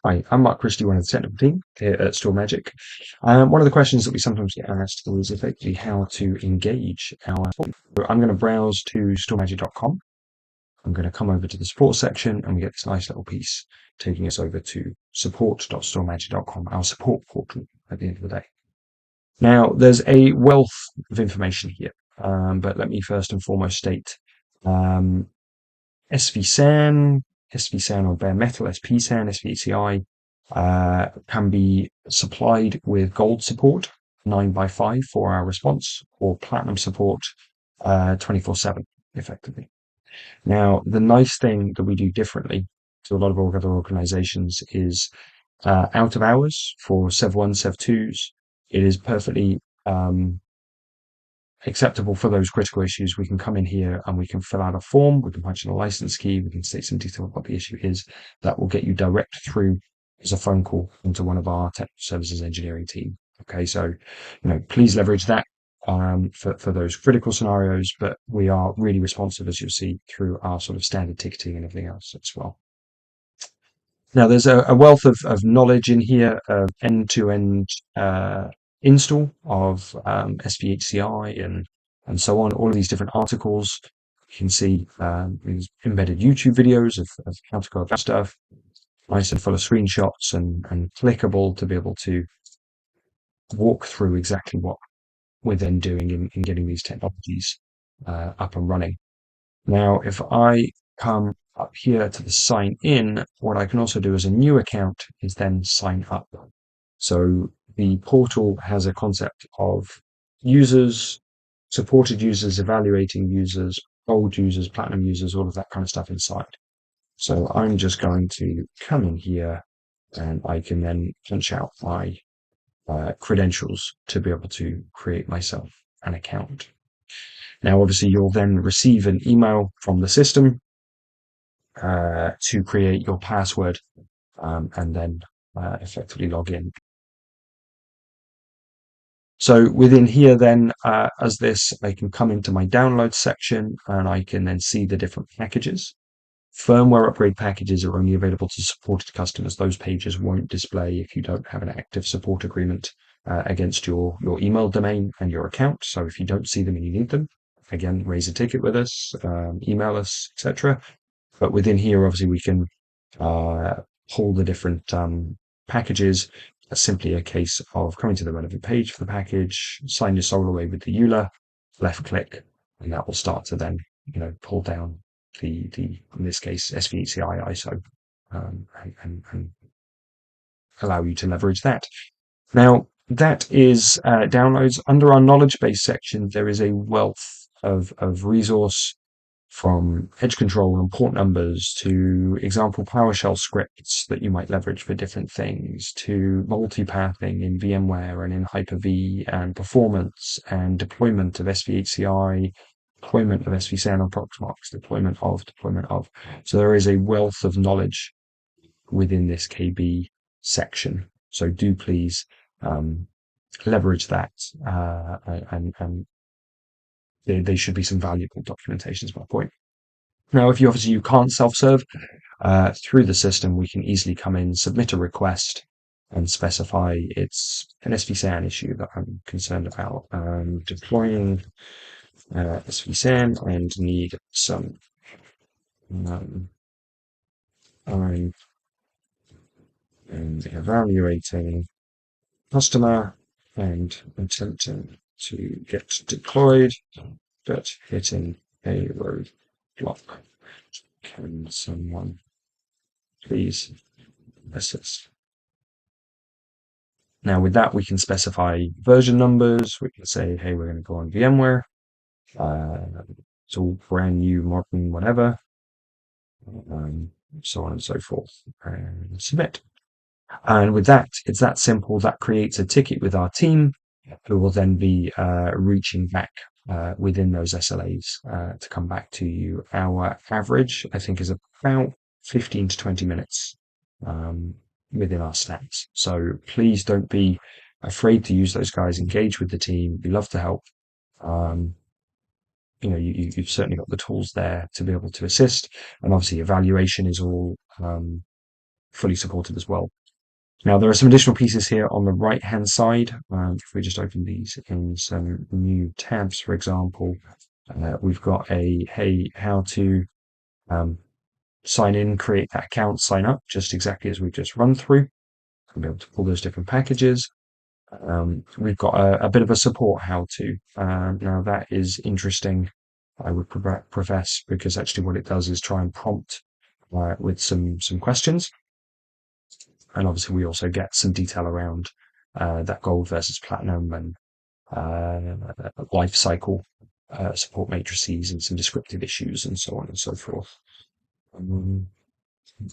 Hi, I'm Mark Christie, one of the technical team here at StorMagic. One of the questions that we sometimes get asked is effectively how to engage our support. So I'm going to browse to stormagic.com. I'm going to come over to the support section and we get this nice little piece taking us over to support.stormagic.com, our support portal at the end of the day. Now, there's a wealth of information here, but let me first and foremost state SVSAN, SVSAN or bare metal, SPSAN, SVHCI can be supplied with gold support, 9x5 4-hour response, or platinum support, 24/7, effectively. Now, the nice thing that we do differently to a lot of other organizations is out of hours for Sev1, Sev2s. It is perfectly acceptable for those critical issues. We can come in here and we can fill out a form, we can punch in a license key, we can state some detail of what the issue is. That will get you direct through as a phone call into one of our technical services engineering team. Okay, so please leverage that for those critical scenarios, but we are really responsive, as you'll see, through our sort of standard ticketing and everything else as well. Now, there's a wealth of knowledge in here, of end-to-end install of SVHCI and so on, all of these different articles. You can see these embedded YouTube videos of how to go about stuff, nice and full of screenshots and clickable to be able to walk through exactly what we're then doing in getting these technologies up and running. Now, if I come up here to the sign in, what I can also do as a new account is then sign up. So the portal has a concept of users, supported users, evaluating users, gold users, platinum users, all of that kind of stuff inside. So I'm just going to come in here and I can then punch out my credentials to be able to create myself an account. Now, obviously, you'll then receive an email from the system to create your password and then effectively log in. So within here then, as this, I can come into my download section and I can then see the different packages. Firmware upgrade packages are only available to supported customers. Those pages won't display if you don't have an active support agreement against your email domain and your account. So if you don't see them and you need them, again, raise a ticket with us, email us, etc. But within here, obviously, we can pull the different packages. That's simply a case of coming to the relevant page for the package, sign your soul away with the EULA, left click, and that will start to then, pull down the in this case, SVHCI ISO, and allow you to leverage that. Now, that is downloads. Under our knowledge base section, there is a wealth of resource, from edge control and port numbers to example PowerShell scripts that you might leverage for different things, to multipathing in VMware and in Hyper-V, and performance and deployment of SVHCI, deployment of SVSAN on Proxmox, deployment of. So there is a wealth of knowledge within this KB section. So do please leverage that and they should be some valuable documentation is my point. Now, if you can't self-serve through the system, we can easily come in, submit a request, and specify it's an SVSAN issue that I'm concerned about. Deploying SVSAN and need some I'm evaluating customer and attempting to get deployed, but hitting a roadblock. Can someone please assist? Now, with that, we can specify version numbers. We can say, hey, we're going to go on VMware. It's all brand new, modern, whatever, so on and so forth, and submit. And with that, it's that simple. That creates a ticket with our team, who will then be reaching back within those SLAs to come back to you. Our average, I think, is about 15 to 20 minutes within our stats. So please don't be afraid to use those guys. Engage with the team. We love to help. You've certainly got the tools there to be able to assist. And obviously, evaluation is all fully supported as well. Now, there are some additional pieces here on the right-hand side. If we just open these in some new tabs, for example, we've got how to um, sign in, create that account, sign up, just exactly as we've just run through. We'll be able to pull those different packages. We've got a bit of a support how-to. Now, that is interesting, I would profess, because actually what it does is try and prompt with some questions. And obviously, we also get some detail around that gold versus platinum and life cycle support matrices and some descriptive issues and so on and so forth.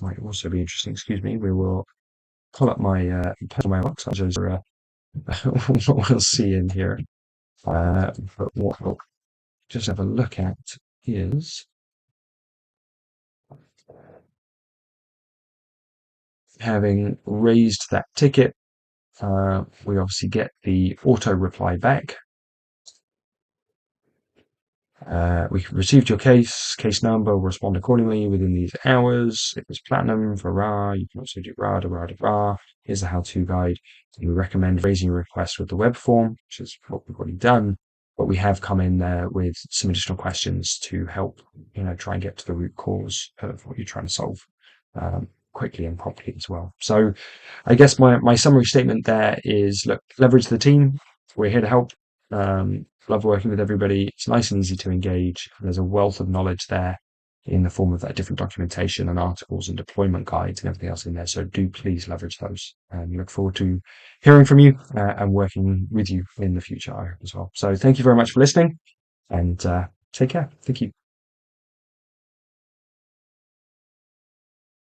Might also be interesting. Excuse me. We will pull up my personal mailbox. I'll just what we'll see in here. But what we'll just have a look at is having raised that ticket. We obviously get the auto reply back. We received your case number, will respond accordingly within these hours. It was platinum for RA. You can also do RA to RA to RA. Here's the how-to guide. We recommend raising your request with the web form, which is what we've already done. But we have come in there with some additional questions to help, try and get to the root cause of what you're trying to solve quickly and properly as well. So I guess my summary statement there is, look, leverage the team. We're here to help. Love working with everybody. It's nice and easy to engage. There's a wealth of knowledge there in the form of that different documentation and articles and deployment guides and everything else in there. So do please leverage those, and look forward to hearing from you and working with you in the future, I hope, as well. So thank you very much for listening, and take care. Thank you.